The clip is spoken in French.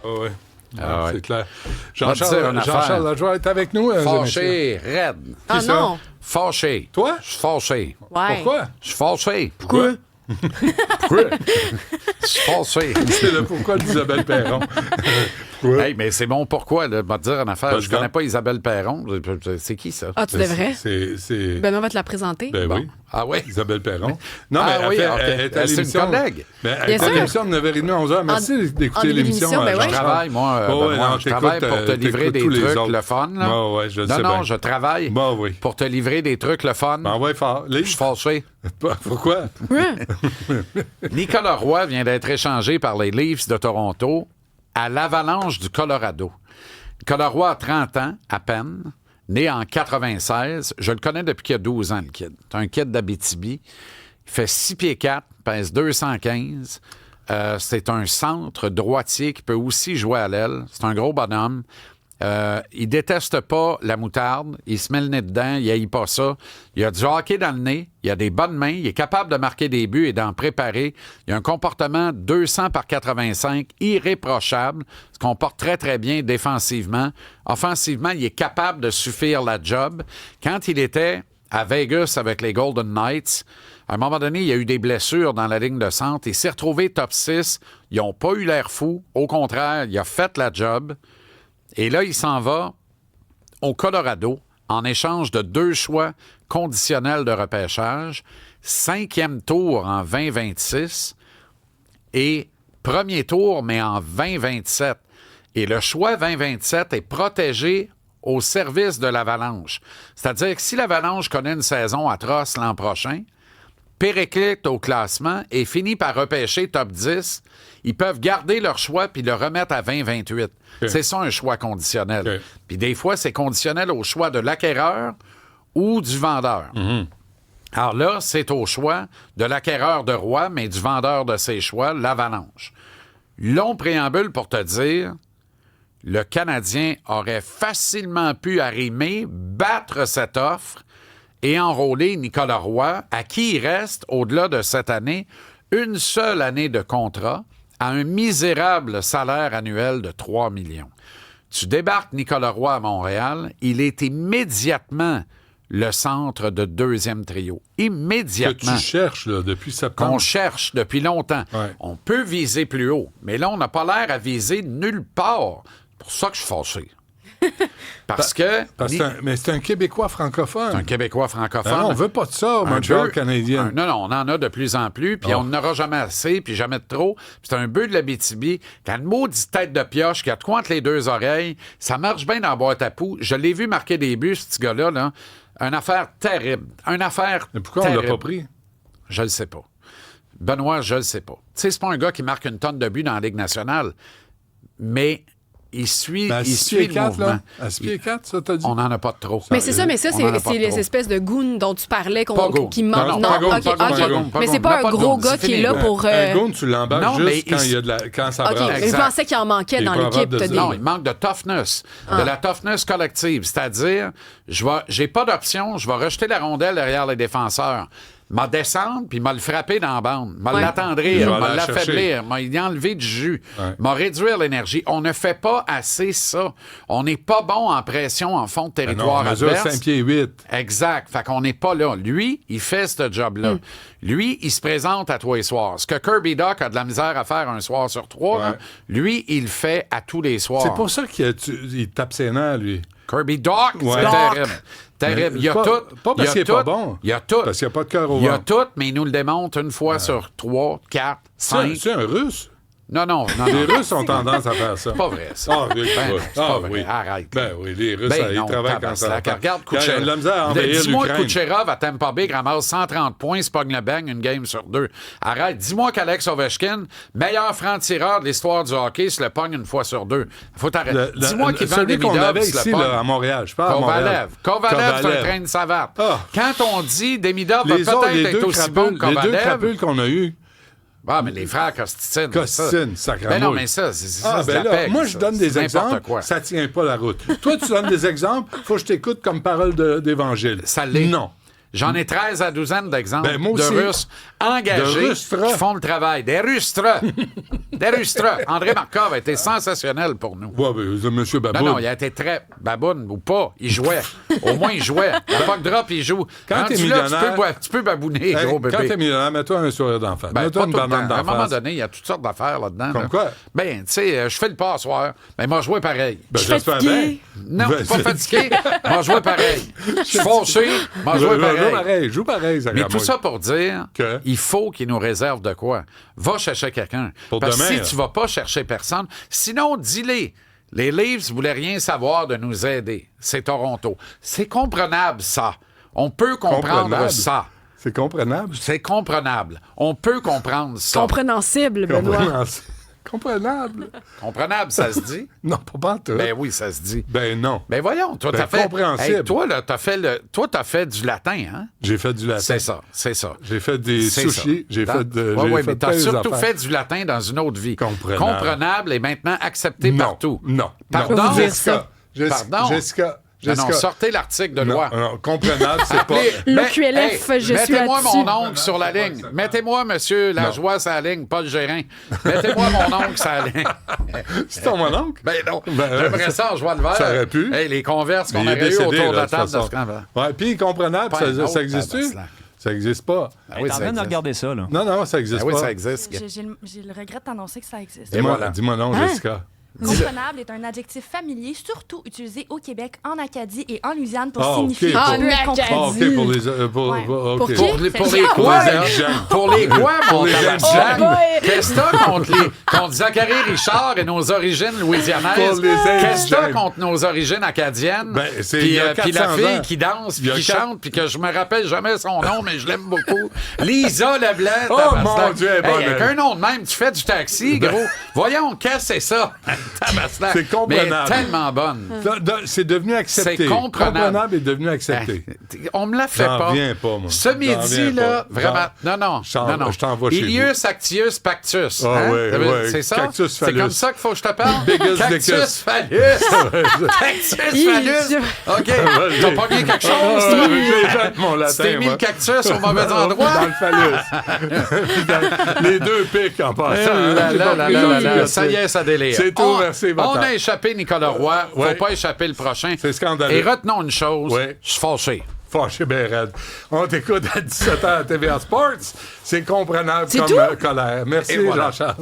Oh, oui. Ah, c'est clair. Va te dire une affaire. Jean-Charles Lajoie est avec nous. Fâché, raide. Ah ça? non. Fâché. Toi? Je suis fâché. Ouais. Pourquoi? Je suis fâché. Pourquoi? Pourquoi? Je suis fâché. C'est le pourquoi d'Isabelle Perron. Pourquoi? Hey, mais c'est bon pourquoi, là. Va te dire une affaire. Parce Je que- connais pas Isabelle Perron. C'est qui, ça? Ah, tu devrais. C'est... Benoît va te la présenter. Ben Bon. oui. Ah oui? Isabelle Perron. Non, Ah mais oui, elle, ok. elle est à C'est une l'émission. collègue. Mais elle Bien est à sûr. l'émission de 9h30 à 11h. Merci d'écouter début l'émission. d'émission, ben Je ouais. Jean-Charles. travaille, moi, Oh, ouais, Benoît. non, Je travaille t'écoutes, pour te livrer des tous les trucs autres. le fun, là. Oh, ouais, je le sais non, bien. je travaille Bon, oui. pour te livrer des trucs le fun. Ben ouais, fort. Je suis fâché. Pourquoi? Nicolas Roy vient d'être échangé par les Leafs de Toronto à l'Avalanche du Colorado. Nicolas Roy a 30 ans, à peine, né en 96. Je le connais depuis qu'il a 12 ans, le kid. C'est un kid d'Abitibi. Il fait 6 pieds 4, pèse 215. C'est un centre droitier qui peut aussi jouer à l'aile. C'est un gros bonhomme. Il déteste pas la moutarde. Il se met le nez dedans. Il haït pas ça. Il a du hockey dans le nez. Il a des bonnes mains. Il est capable de marquer des buts et d'en préparer. Il a un comportement 200 par 85 irréprochable. Il se comporte très, très bien défensivement. Offensivement, il est capable de suffire la job. Quand il était à Vegas avec les Golden Knights, à un moment donné, il y a eu des blessures dans la ligne de centre. Il s'est retrouvé top 6. Ils n'ont pas eu l'air fou. Au contraire, il a fait la job. Et là, il s'en va au Colorado en échange de 2 choix conditionnels de repêchage, 5e tour en 2026 et premier tour, mais en 2027. Et le choix 2027 est protégé au service de l'Avalanche. C'est-à-dire que si l'Avalanche connaît une saison atroce l'an prochain, périclite au classement et finit par repêcher top 10, ils peuvent garder leur choix puis le remettre à 2028. Okay. C'est ça un choix conditionnel. Okay. Puis des fois, c'est conditionnel au choix de l'acquéreur ou du vendeur. Mm-hmm. Alors là, c'est au choix de l'acquéreur de Roy, mais du vendeur de ses choix, l'Avalanche. Long préambule pour te dire, le Canadien aurait facilement pu arrimer, battre cette offre et enrôler Nicolas Roy, à qui il reste, au-delà de cette année, une seule année de contrat à un misérable salaire annuel de 3 millions. Tu débarques Nicolas Roy à Montréal, il est immédiatement le centre de 2e trio. Immédiatement. Que tu cherches là, depuis septembre. Qu'on cherche depuis longtemps. Ouais. On peut viser plus haut, mais là, on n'a pas l'air à viser nulle part. C'est pour ça que je suis fâché. Mais c'est un Québécois francophone. C'est un Québécois francophone. Non, on veut pas de ça au Montréal canadien. Non, on en a de plus en plus, puis on n'aura jamais assez, puis jamais de trop. Puis c'est un bœuf de l'Abitibi. Quand le maudit tête de pioche qui a de quoi entre les 2 oreilles, ça marche bien dans la boîte à poux. Je l'ai vu marquer des buts, ce petit gars-là. Là. Une affaire terrible. Une affaire Mais pourquoi terrible. on l'a pas pris? Je le sais pas. Benoît, je le sais pas. Tu sais, c'est pas un gars qui marque une tonne de buts dans la Ligue nationale, mais il suit, Ben, il suit le 4, mouvement. là. À 6 pieds 4, ça, t'as dit? On n'en a pas de trop. Mais c'est ça, mais ça, On en a pas c'est de les trop. espèces de goons dont tu parlais Pas goon. qui manquent. Non, pas goon, OK, pas goon, OK. pas goon, pas Mais c'est goon. pas Non, un pas de gros goon, gars c'est qui est fini. là pour... Un goon, tu l'embarques Non, mais juste quand ça OK, brasse. mais je Exact. pensais qu'il en manquait Il est dans pas l'équipe. capable de t'as se dit. Non, il manque de toughness, de la toughness collective. C'est-à-dire, j'ai pas d'option, je vais rejeter la rondelle derrière les défenseurs. M'a descendre, puis m'a le frapper dans la bande. M'a l'attendrir, Va m'a la l'affaiblir, m'a y enlever du jus, Ouais. m'a réduire l'énergie. On ne fait pas assez ça. On n'est pas bon en pression en fond de Non, territoire on mesure adverse. 5 pieds 8. Exact. Fait qu'on n'est pas là. Lui, il fait ce job-là. Lui, il se présente à tous les soirs. Ce que Kirby Doc a de la misère à faire un soir sur 3, Ouais. là, lui, il le fait à tous les soirs. C'est pour ça qu'il tape ses nerfs, lui. Kirby Doc, Ouais. c'est Doc. terrible. Terrible. Mais Il y a pas- tout. pas parce Il y a qu'il est tout. pas bon. Il y a tout. Parce qu'il n'y a pas de cœur au Il y a ventre. tout, mais il nous le démontre une fois sur 3, 4, 5. C'est un Russe. Non. Les Russes ont tendance à faire ça. C'est pas vrai, ça. Ah, oui, Ben non, c'est pas vrai. oui. Arrête. Ben oui, les Russes, Ben ils non, travaillent quand ça va. tabarnak. Regarde Quand ils ont de la misère à Kucherov. envahir Dis-moi que l'Ukraine. Kucherov à Tampa Bay ramasse 130 points, se pogne le bang une game sur 2. Arrête. Dis-moi qu'Alex Ovechkin, meilleur franc-tireur de l'histoire du hockey, se le pogne une fois sur 2. Faut t'arrêter. Dis-moi qu'il vend celui des qu'on midovs, avait se le ici pogne. là, à Montréal. Je parle à Montréal. Kovalev, c'est un train de savate. Ah. Quand on dit Demidov va Les autres, peut-être être aussi bon que les deux Kovalev... crapules qu'on a eus. Ah, mais les frères Costitine. Costitine, ça. sacramouille. Ben non, mais ça, c'est Ah, ça, c'est ben de la là, pègre, moi, je ça. donne des C'est n'importe exemples, quoi. ça tient pas la route. Toi, tu donnes des exemples, faut que je t'écoute comme parole d'évangile. Ça l'est. Non. J'en ai 13 à douzaine d'exemples Ben, moi de aussi. Russes engagés De Rustres. qui font le travail. Des Rustres! Des Rustres! André Markov a été sensationnel pour nous. Ouais, ben, monsieur Baboun. Non, il a été très baboune ou pas. Il jouait. Au moins, il jouait. La puck drop, il joue. Quand t'es Rendu là, millionnaire- tu peux babouner, Hey, gros bébé. quand t'es millionnaire, mets-toi un sourire d'en face. Ben, Mets-toi pas une tout le banane temps. À un d'en moment face. donné, il y a toutes sortes d'affaires là-dedans. Comme là. quoi? Ben, tu sais, je fais le passoire. Ben, moi, je jouais pareil. Ben, Je suis j'espère fatiguée. bien. Non, Ben, pas c'est- fatigué. Moi, je jouais pareil. Je suis fâché. Moi, je jouais pareil. Joue pareil, ça Mais regarde tout moi. ça pour dire Que? il faut qu'il nous réserve de quoi. Va chercher quelqu'un. Pour Parce que demain, si là. tu vas pas chercher personne, sinon, dis-les. Les Leafs voulaient rien savoir de nous aider. C'est Toronto. C'est comprenable, ça. On peut comprendre Comprenable. ça. C'est comprenable. C'est comprenable. On peut comprendre ça. Compréhensible, Benoît. Comprenable. Comprenable, ça se dit? Non, pas tout. Ben oui, ça se dit. Ben non. Ben voyons, toi, Ben, t'as fait... compréhensible. Hey, toi, là, t'as fait du latin, hein? J'ai fait du latin. C'est ça, c'est ça. J'ai fait des C'est sushis. ça. J'ai fait de. Oui, j'ai oui, fait mais t'as plein surtout d'affaires. fait du latin dans une autre vie. Comprenable. Comprenable et maintenant accepté Non, partout. Non. Pardon? Non. Vous dire Jessica. Pardon? Jessica. Non, non, Jessica. sortez l'article de Non, loi. non, comprenable, c'est pas. Appelez- L'OQLF, je suis mettez-moi là-dessus. mon oncle sur la ligne. Mettez-moi Monsieur Lajoie sur la ligne, Paul Gérin. Mettez-moi mon oncle sur la ligne. C'est ton mon oncle? Ben non, Ben, j'aimerais ça en jouant le vert. ça aurait pu. Hey, les converses qu'on Mais il est aurait eu décédé, autour de là, la table toute de façon. ce camp. Ouais, puis comprenable, Pas un autre ça existe-tu? tabaslac. Ça existe pas. Ah oui, T'es en ça train de existe. regarder ça, là. Non, non, ça existe Ah oui, pas. ça existe. J'ai le regret d'annoncer que ça existe. Et voilà. Dis-moi non, Hein? Jessica. Comprenable est un adjectif familier, surtout utilisé au Québec, en Acadie et en Louisiane pour Ah, ok. signifier Ah, qu'il peut être en compris. Ah, OK, Dit. pour les... Ouais. OK. Pour qui? Pour les C'est quoi, les là? indigènes. Pour les quoi, mon les tabaslac? indigènes. Qu'est-ce que t'as contre Zachary Richard et nos origines louisianaises? Pour les Qu'est-ce que t'as indigènes. contre nos origines acadiennes? Ben, c'est il y a Puis la 400 fille ans. qui danse, Il puis y a qui quatre- chante, puis que je me rappelle jamais son nom, mais je l'aime beaucoup. Lisa Leblanc. Oh, tabaslac. mon Dieu, elle est bonne, Hey, avec elle. un nom de même, tu fais du taxi, gros. Voyons, qu'est-ce que c'est ça? Tabaslac. C'est comprenable. Mais tellement bonne. C'est devenu accepté. C'est comprenable. Est devenu accepté. On me la fait J'en pas. reviens pas, moi. Ce J'en reviens midi-là, pas. vraiment. Non. Je t'envoie chez Ilius Actius Pactus. Ah, hein? ouais, ouais. C'est ça? Cactus C'est phallus. comme ça qu'il faut que je te parle? Biggest Cactus dickus. phallus. Cactus phallus. OK. T'as pogné quelque chose? toi? J'ai fait mon Tu latin, t'es mis moi. le cactus au mauvais endroit? Dans le phallus. Les deux pics en passant. Ça y est, ça délire. C'est tout, merci, On Bata. a échappé Nicolas Roy. Faut Ouais. pas échapper le prochain. C'est scandaleux. Et retenons une chose. Ouais. Je suis fâché. Fâché bien raide. On t'écoute à 17h à TVA Sports. C'est comprenable C'est comme tout? colère. Merci, Et voilà. Jean-Charles.